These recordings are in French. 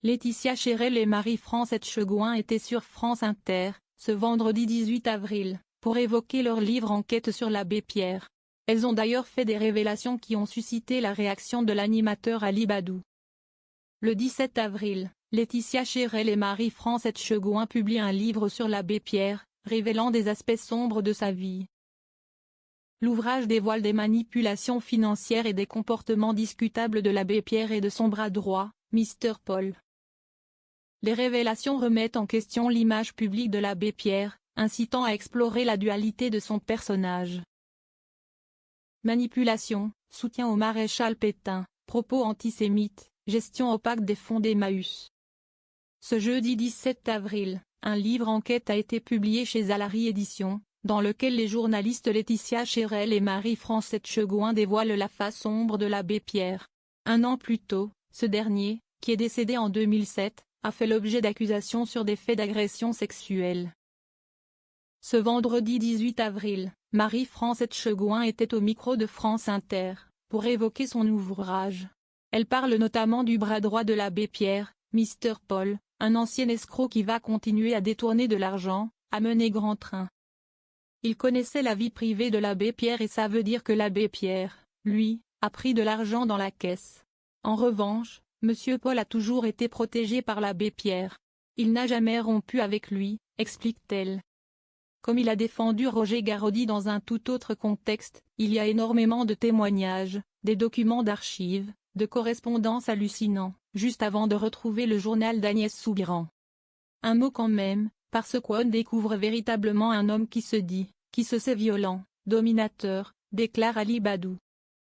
Laetitia Chérel et Marie-France Etchegouin étaient sur France Inter, ce vendredi 18 avril, pour évoquer leur livre Enquête sur l'abbé Pierre. Elles ont d'ailleurs fait des révélations qui ont suscité la réaction de l'animateur Ali Badou. Le 17 avril, Laetitia Chérel et Marie-France Etchegouin publient un livre sur l'abbé Pierre, révélant des aspects sombres de sa vie. L'ouvrage dévoile des manipulations financières et des comportements discutables de l'abbé Pierre et de son bras droit, Mr Paul. Les révélations remettent en question l'image publique de l'abbé Pierre, incitant à explorer la dualité de son personnage. Manipulation, soutien au maréchal Pétain, propos antisémites, gestion opaque des fonds d'Emmaüs. Ce jeudi 17 avril, un livre enquête a été publié chez Alary Éditions, dans lequel les journalistes Laetitia Chérel et Marie-France Etchegouin dévoilent la face sombre de l'abbé Pierre. Un an plus tôt, ce dernier, qui est décédé en 2007, a fait l'objet d'accusations sur des faits d'agression sexuelle. Ce vendredi 18 avril, Marie-France Etchegouin était au micro de France Inter, pour évoquer son ouvrage. Elle parle notamment du bras droit de l'abbé Pierre, Mr Paul, un ancien escroc qui va continuer à détourner de l'argent, à mener grand train. Il connaissait la vie privée de l'abbé Pierre et ça veut dire que l'abbé Pierre, lui, a pris de l'argent dans la caisse. En revanche, Monsieur Paul a toujours été protégé par l'abbé Pierre. Il n'a jamais rompu avec lui, explique-t-elle. Comme il a défendu Roger Garaudy dans un tout autre contexte, il y a énormément de témoignages, des documents d'archives, de correspondances hallucinants, juste avant de retrouver le journal d'Agnès Soubiran. Un mot quand même, parce qu'on découvre véritablement un homme qui se sait violent, dominateur, déclare Ali Badou.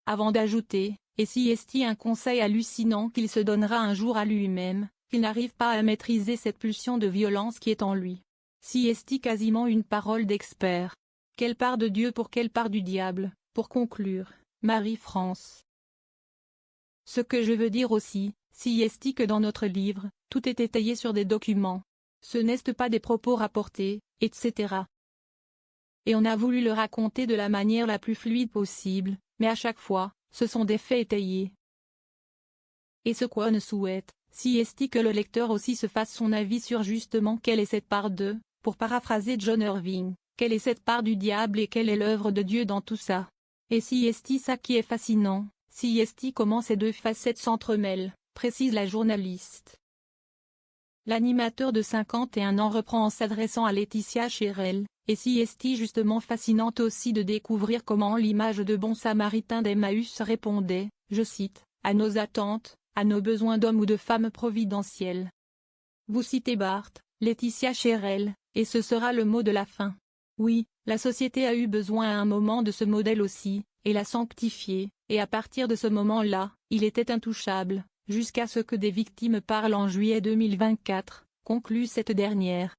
Avant d'ajouter, et si est-il un conseil hallucinant qu'il se donnera un jour à lui-même, qu'il n'arrive pas à maîtriser cette pulsion de violence qui est en lui. Si est-il quasiment une parole d'expert. Quelle part de Dieu pour quelle part du diable, pour conclure, Marie-France. Ce que je veux dire aussi, si est-il que dans notre livre, tout est étayé sur des documents. Ce n'est pas des propos rapportés, etc. Et on a voulu le raconter de la manière la plus fluide possible, mais à chaque fois, ce sont des faits étayés. Et ce qu'on souhaite, si est-il que le lecteur aussi se fasse son avis sur justement quelle est cette part de, pour paraphraser John Irving, quelle est cette part du diable et quelle est l'œuvre de Dieu dans tout ça. Et si est-il ça qui est fascinant, si est-il comment ces deux facettes s'entremêlent, précise la journaliste. L'animateur de 51 ans reprend en s'adressant à Laetitia Chérel, et si est-il justement fascinante aussi de découvrir comment l'image de bon samaritain d'Emmaüs répondait, je cite, à nos attentes, à nos besoins d'hommes ou de femmes providentiels. Vous citez Barthes, Laetitia Chérel, et ce sera le mot de la fin. Oui, la société a eu besoin à un moment de ce modèle aussi, et l'a sanctifié, et à partir de ce moment-là, il était intouchable, jusqu'à ce que des victimes parlent en juillet 2024, conclut cette dernière.